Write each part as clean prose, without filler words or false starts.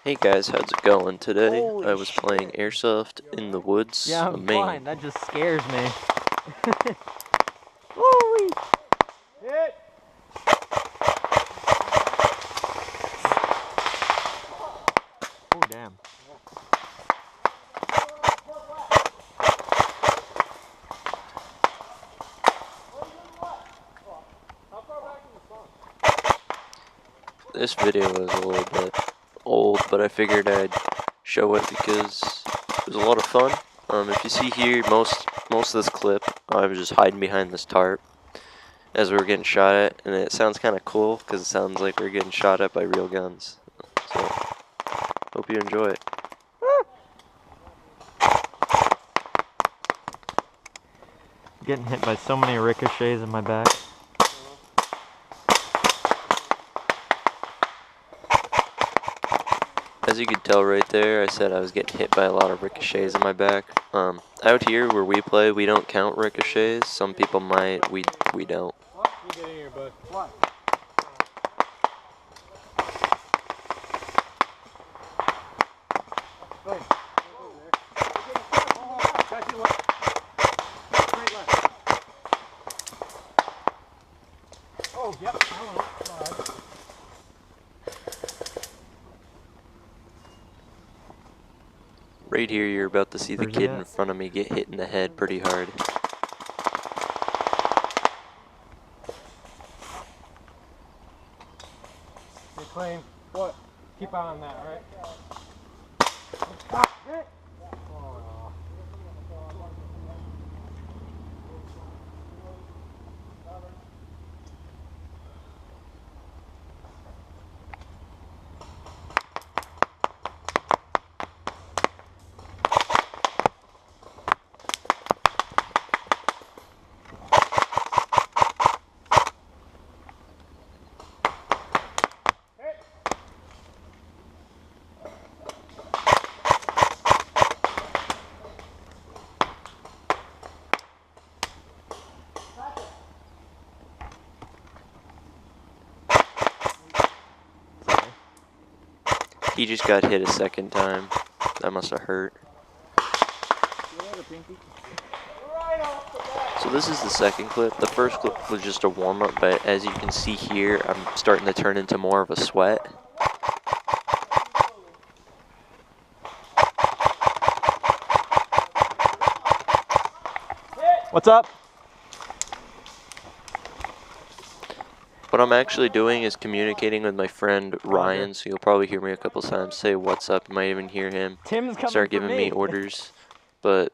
Hey guys, how's it going? Today Holy I was playing shit. Airsoft in the woods Yeah, of I'm Maine. fine. That just scares me. Holy! Hit! Oh, damn. This video is a little bit old, but I figured I'd show it because it was a lot of fun. If you see here, most of this clip, I was just hiding behind this tarp as we were getting shot at, and it sounds kind of cool because it sounds like we're getting shot at by real guns. So, hope you enjoy it. Getting hit by so many ricochets in my back. As you could tell right there, I said I was getting hit by a lot of ricochets in my back. Out here where we play, we don't count ricochets. Some people might, we don't. You get in here, bud. What? Oh, yep. Right here, you're about to see the Where's he kid at? in front of me get hit in the head pretty hard. They claim what? Keep on that, right? He just got hit a second time. That must have hurt. So this is the second clip. The first clip was just a warm-up, but as you can see here, I'm starting to turn into more of a sweat. What's up? What I'm actually doing is communicating with my friend Ryan, so you'll probably hear me a couple times say what's up. You might even hear him Tim's coming start for giving me. me orders. But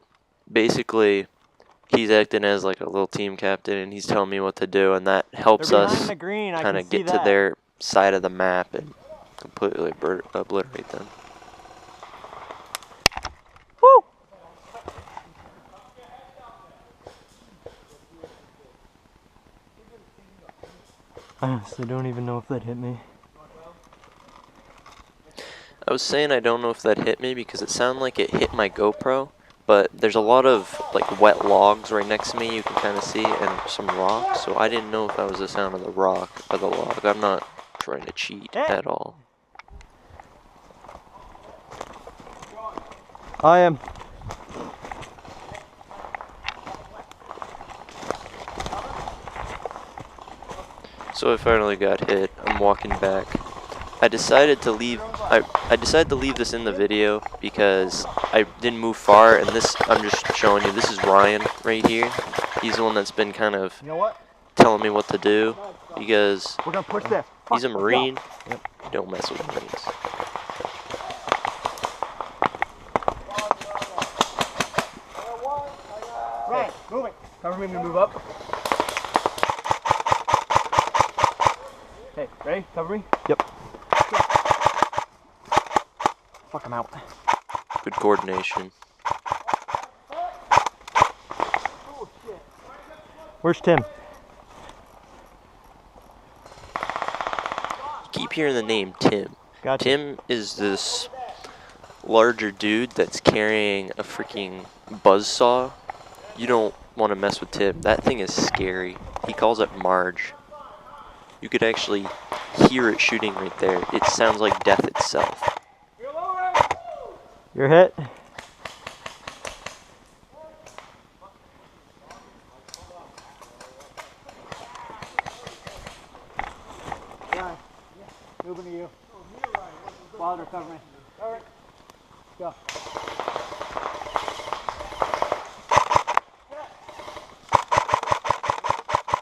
basically, he's acting as like a little team captain, and he's telling me what to do, and that helps They're us behind the green. I kind can of see get to that. their side of the map and completely obliterate them. Woo! I honestly don't even know if that hit me. I was saying I don't know if that hit me because it sounded like it hit my GoPro, but there's a lot of like wet logs right next to me you can kind of see, and some rocks, so I didn't know if that was the sound of the rock or the log. I'm not trying to cheat at all. I am. So I finally got hit. I'm walking back. I decided to leave. I decided to leave this in the video because I didn't move far, and this I'm just showing you. This is Ryan right here. He's the one that's been kind of telling me what to do because We're gonna push this. he's a Marine. Yep. You don't mess with Marines. Right, move it. Cover me to move up. Hey, ready? Cover me. Yep. Fuck him out. Good coordination. Where's Tim? Keep hearing the name Tim. Gotcha. Tim is this larger dude that's carrying a freaking buzzsaw. You don't want to mess with Tim. That thing is scary. He calls it Marge. You could actually hear it shooting right there. It sounds like death itself. You're hit. Ryan, moving to you. Wilder, cover me. All right. Go.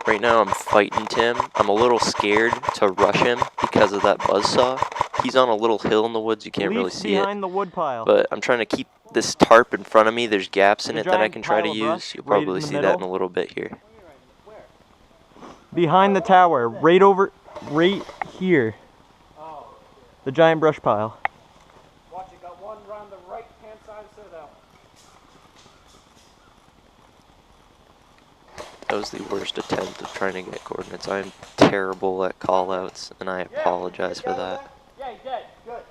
Right now I'm fighting Tim. I'm a little scared to rush him because of that buzzsaw. He's on a little hill in the woods, you can't really Leaf's see it. behind the wood pile. But I'm trying to keep this tarp in front of me. There's gaps in The it that I giant can try to pile of use. brush You'll right in probably the see that in a middle. little bit here. Behind the tower, right over, right here. Oh. The giant brush pile. Watch it, got one around the right hand side of Citadel. That was the worst attempt of trying to get coordinates. I am terrible at callouts, and I apologize for that. Yeah, he did. Good.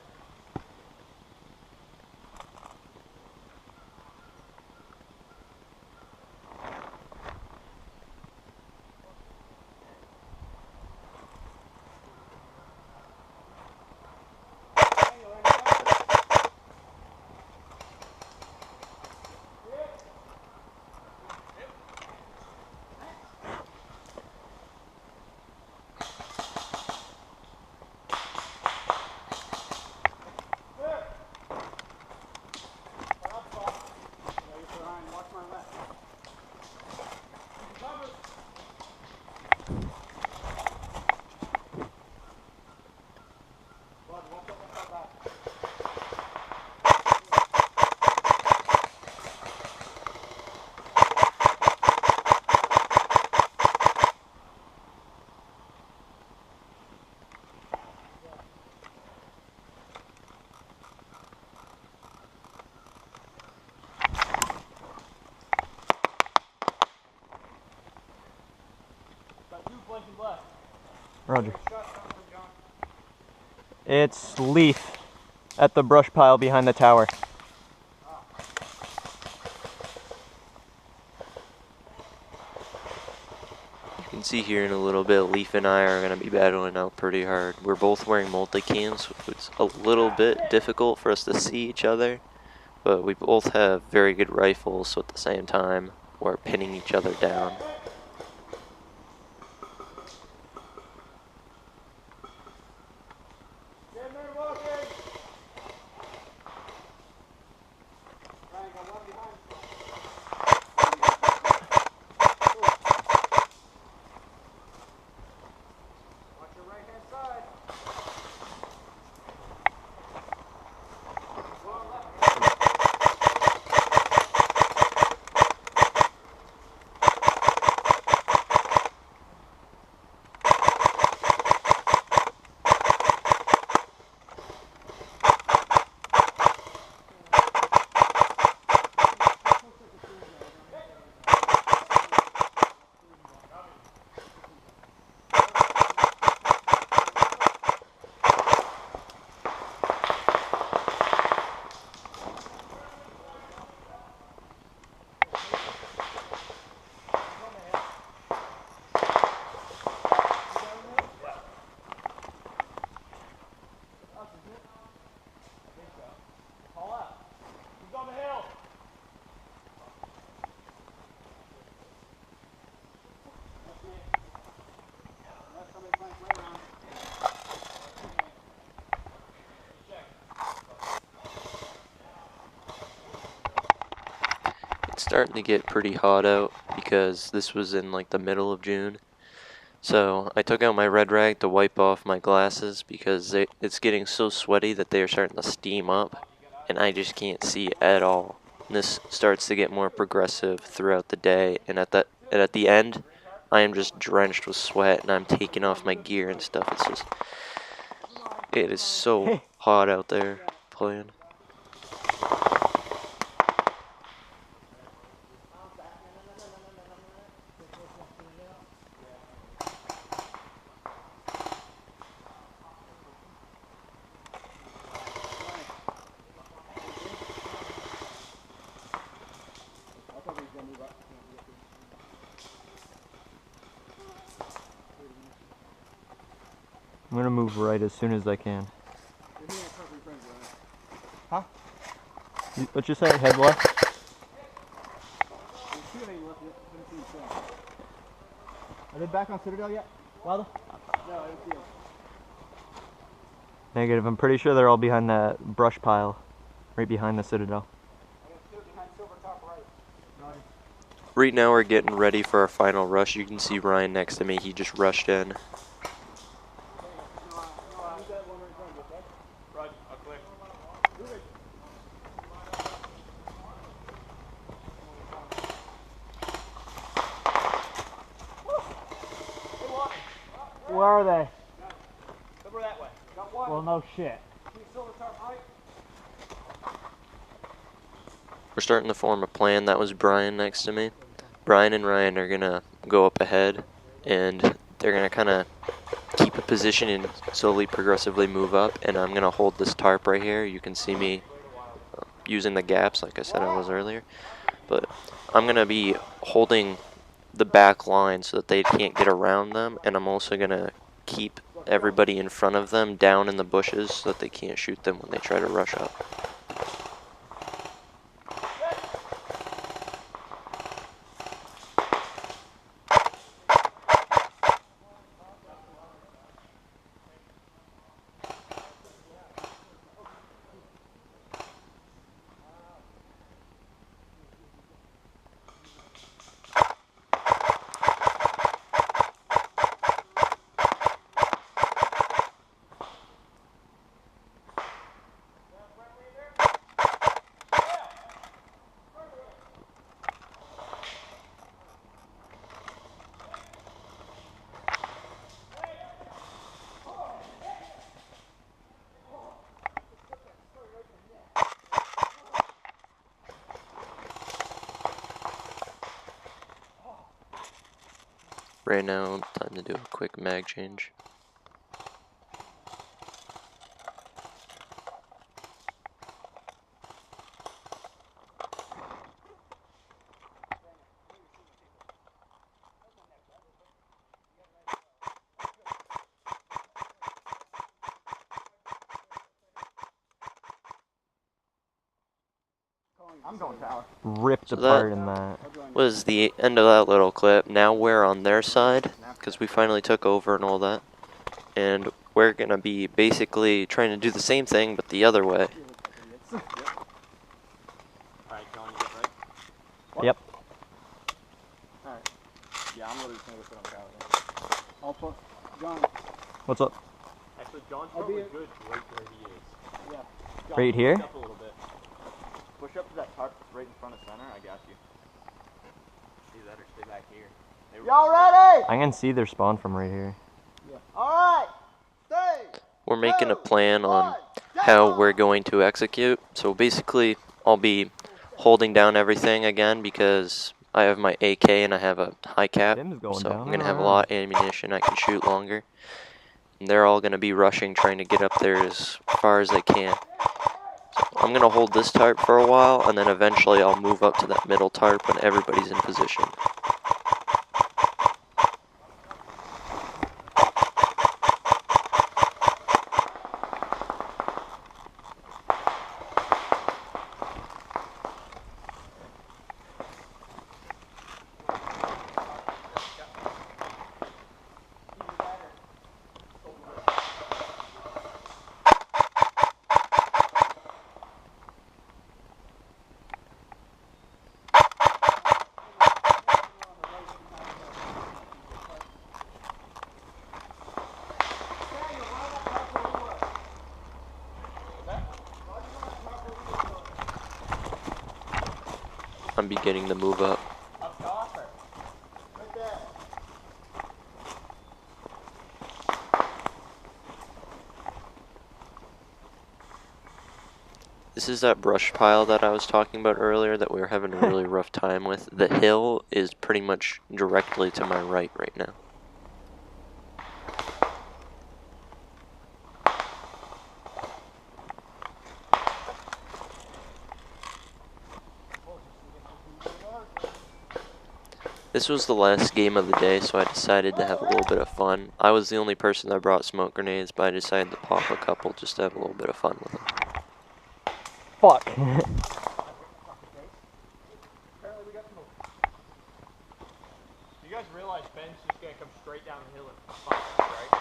Roger. It's Leaf at the brush pile behind the tower. You can see here in a little bit, Leaf and I are going to be battling out pretty hard. We're both wearing multicams, so it's a little bit difficult for us to see each other, but we both have very good rifles, so at the same time, we're pinning each other down. It's starting to get pretty hot out because this was in like the middle of June. So I took out my red rag to wipe off my glasses because it's getting so sweaty that they are starting to steam up and I just can't see at all. And this starts to get more progressive throughout the day, and at the end I am just drenched with sweat and I'm taking off my gear and stuff. It is so hot out there playing. I'm gonna move right as soon as I can. Huh? What'd you say? Head left? Are they back on Citadel yet? Wilder? No, I didn't see them. Negative. I'm pretty sure they're all behind that brush pile, right behind the Citadel. Right now we're getting ready for our final rush. You can see Ryan next to me. He just rushed in. Where are they? Over that way. Well, no shit. We're starting to form a plan. That was Brian next to me. Brian and Ryan are gonna go up ahead, and they're gonna kind of keep a position and slowly, progressively move up. And I'm gonna hold this tarp right here. You can see me using the gaps, like I said I was earlier. But I'm gonna be holding the back line so that they can't get around them, and I'm also gonna keep everybody in front of them down in the bushes so that they can't shoot them when they try to rush up. Right now, time to do a quick mag change. I'm going tower. Ripped So apart in that. Was the end of that little clip. Now we're on their side because we finally took over and all that, and we're gonna be basically trying to do the same thing but the other way. Yep. Alright. Yeah, I'm literally just gonna go sit on the tower. I'll put John. What's up? Actually, John's probably good right where he is. Yeah. John, Right here? push up a little bit. Push up to that tarp that's right in front of center. I got you. Either that or stay back here. Y'all ready? I can see their spawn from right here. Yeah. Alright. Stay. We're making a plan on how we're going to execute. So basically, I'll be holding down everything again because I have my AK and I have a high cap. Dim's going So down I'm going to have a and lot of ammunition. I can shoot longer. And they're all going to be rushing, trying to get up there as far as they can. So I'm going to hold this tarp for a while, and then eventually I'll move up to that middle tarp when everybody's in position. I'm beginning to move up. This is that brush pile that I was talking about earlier that we were having a really rough time with. The hill is pretty much directly to my right now. This was the last game of the day, so I decided to have a little bit of fun. I was the only person that brought smoke grenades, but I decided to pop a couple just to have a little bit of fun with them. fuck. Apparently we got smoke. You guys realize Ben's just gonna come straight down the hill and fuck us, right?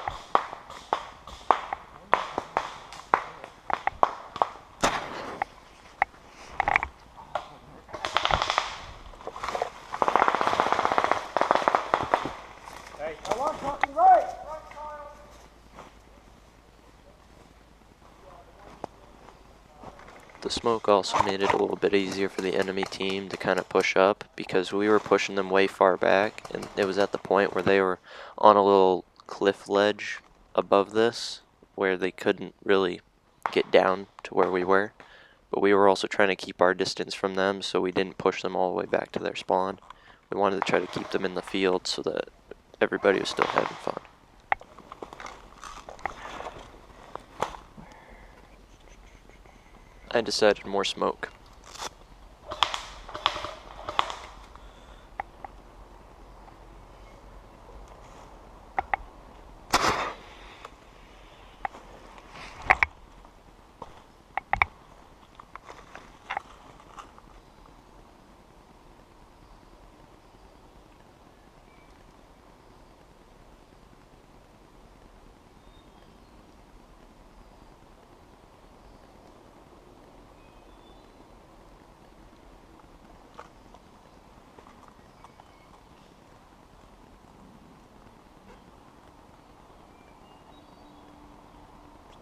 Hey, I want talking right. The smoke also made it a little bit easier for the enemy team to kind of push up because we were pushing them way far back, and it was at the point where they were on a little cliff ledge above this where they couldn't really get down to where we were. But we were also trying to keep our distance from them, so we didn't push them all the way back to their spawn. We wanted to try to keep them in the field so that everybody was still having fun. I decided more smoke.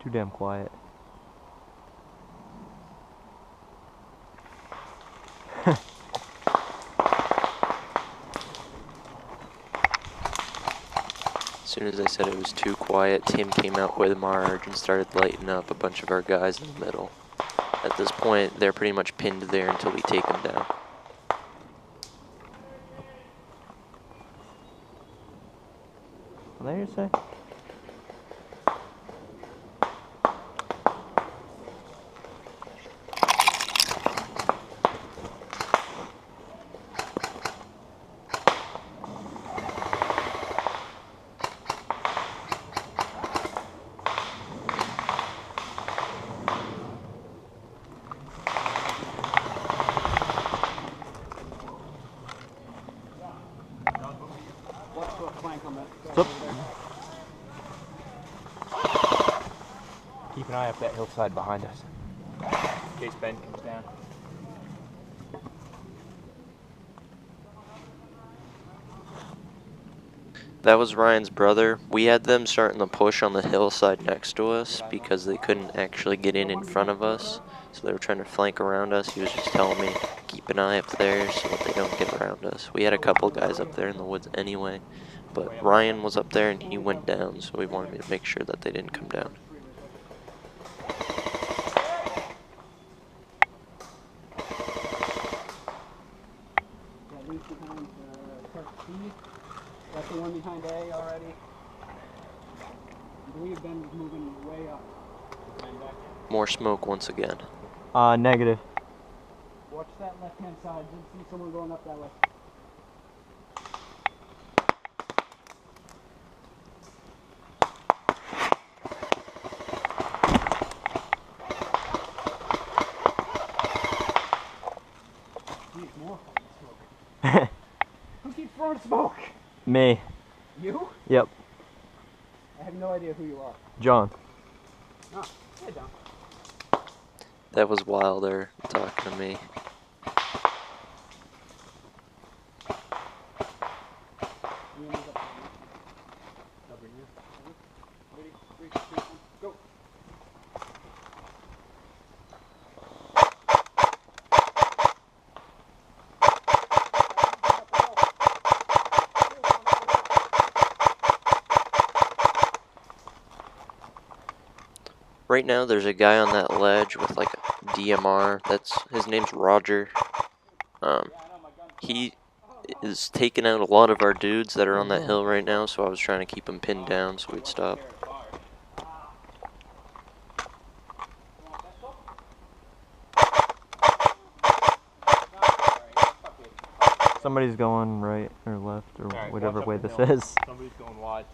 Too damn quiet. As soon as I said it was too quiet, Tim came out with Marge and started lighting up a bunch of our guys in the middle. At this point, they're pretty much pinned there until we take them down. What did you say? Watch the flank on that. What's up? keep an eye up that hillside behind us. In case Ben comes down. That was Ryan's brother. We had them starting to push on the hillside next to us because they couldn't actually get in front of us. So they were trying to flank around us. He was just telling me, keep an eye up there so that they don't get around us. We had a couple guys up there in the woods anyway. But Ryan was up there and he went down, so we wanted me to make sure that they didn't come down. That's the one behind A already. I believe Ben was moving way up. More smoke once again. Negative. Watch that left-hand side. Did see someone going up that way. Geez, more fucking smoke. Who keeps throwing smoke? Me. You? Yep. I have no idea who you are. John. Oh, hey, Don. That was Wilder talking to me. Ready? 3, 2, 1, go. Right now there's a guy on that ledge with like a DMR. His name's Roger. He is taking out a lot of our dudes that are on that hill right now, so I was trying to keep him pinned down so we'd stop. Somebody's going right or left or Alright, whatever watch up way the this hill. is. Somebody's going wide.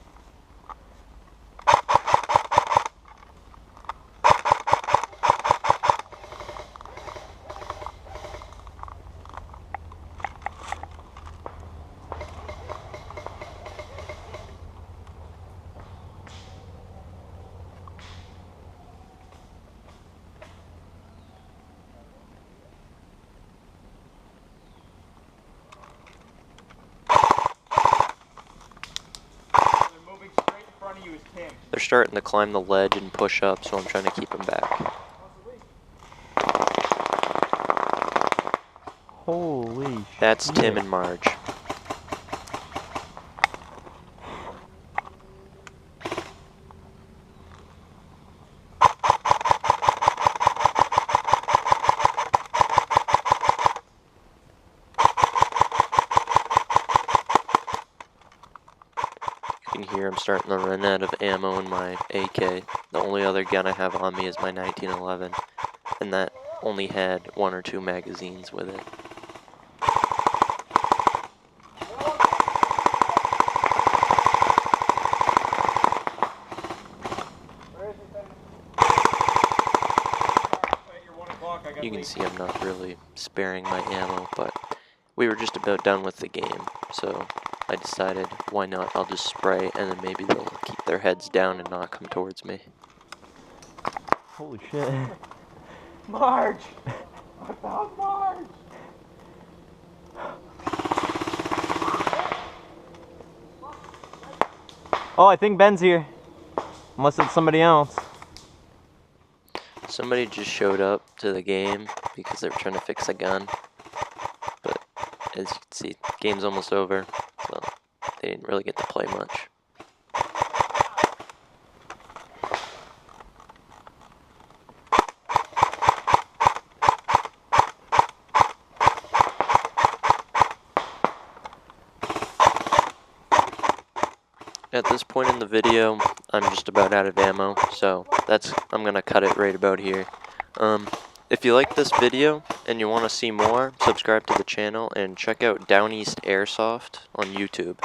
you is Tim. They're starting to climb the ledge and push up, so I'm trying to keep them back. Holy That's shit. Tim and Marge. You can hear I'm starting to run out of ammo in my AK. The only other gun I have on me is my 1911, and that only had 1 or 2 magazines with it. You can see I'm not really sparing my ammo, but we were just about done with the game, so I decided, why not, I'll just spray, and then maybe they'll keep their heads down and not come towards me. Holy shit. Marge! I found Marge! Oh, I think Ben's here. Unless it's somebody else. Somebody just showed up to the game because they were trying to fix a gun, but as you can see, game's almost over, so they didn't really get to play much. At this point in the video, I'm just about out of ammo, so I'm gonna cut it right about here. If you like this video and you want to see more, subscribe to the channel and check out Doweast Airsoft on YouTube.